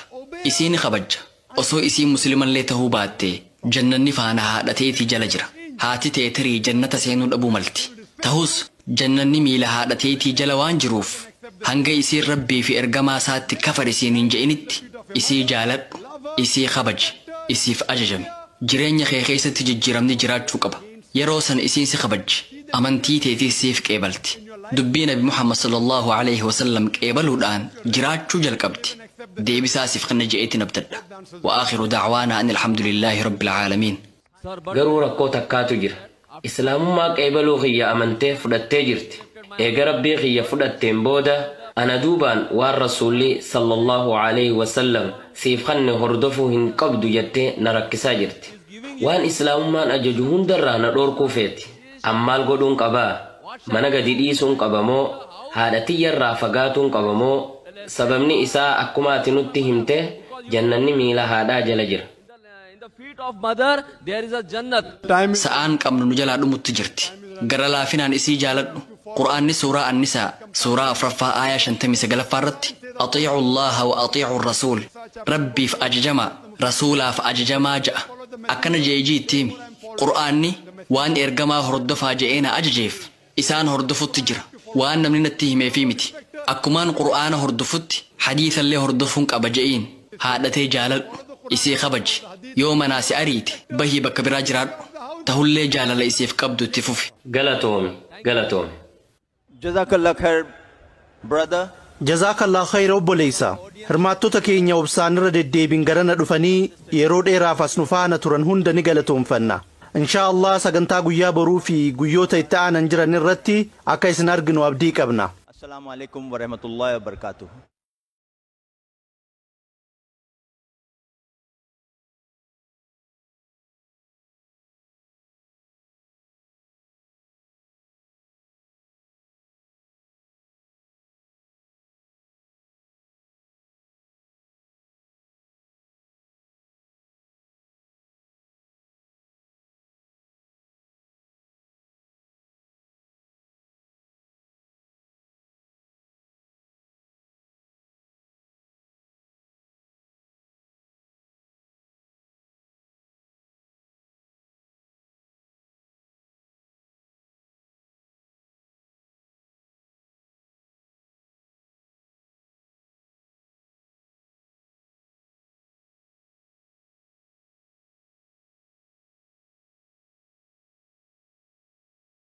Isiini kabajja. Osoo isiin muslimallee ta'uu baattee jannanni faana haadhateetii jala jira. Haati ta'e tarii jannata seenuu dhabuu malti. Ta'us jannanni miila haadhateetii jala waan jiruuf hanga isiin rabbii fi ergamaa isaatti kafar isiin hin je'initti isii jaaladhu, isii kabaji, isiif ajajami. Jireenya kee keessatti jijjiiramni jiraachuu qaba. Yeroo san isiin si kabajji. Amantii teetiis siif qeebalti. Dubbii Nabi Muhammad sallallahu alaihi wasallam qeebaluudhaan jiraachuu jalqabdi. Deebisaa siif kana je'eetiin abdadha. Wa aakhiru da'waana an alhamdulillahi rabbil aalamiin. Garuu rakkoo takkaatu jira. Islaamummaa qeebaluu kiyya amantee fudhattee jirti. Eega rabbii kiyya fudhatteen booda ana duubaan waan rasuulli sallallahu alaihi wasallam siif kanne hordofuu hin qabdu jettee na rakkisaa jirti. Waan islaamummaan ajaju hundarraa na dhoorkuu feeti. Ammaal godhuun qabaa? Mana gadi dhiisuun qabamoo? Haadha tiyyarraa fagaatuun qabamoo? Sababni isaa akkuma ati nutti himte jannanni miila haadhaa jala jira. Sa'aan qabnu nu jalaa dhumutti jirti. Gara laafinaan isii jaaladhu. Qur'aanni suuraa Annisaa suuraa 4ffaa aayaa 59 irratti Atiicu Allaha wa atiicu Rasuul Rabbiif ajajamaa Rasuulaaf ajajamaa ja'a. Akkana jeejii itti himi. Qur'aanni waan ergamaa hordofaa je'eena ajajeef isaan hordofutti jira. Waan namni natti himeefii miti. Akkumaan Qur'aana hordofutti hadiisallee hordofuun qaba je'iin haadhatee jaaladhu isii kabaji. Yoo manaa si ariite bahii bakka biraa jiraadhu. Tahullee jaalala isiif qabdu itti fufi. Galatoomi, galatoomi. Jazakallah khair, brother. Jazakallah khair obboleessa. Hirmaattota keenya obsaan irra deddeebiin garana dhufanii yeroo dheeraaf as nu faana turan hunda ni galatoomfanna. Inshaallah sagantaa guyyaa boruu fi guyyoota itti aanan jiran irratti akka isin arginu abdii qabna. Assalamu alaikum wa rahmatullahi wa barakatuh.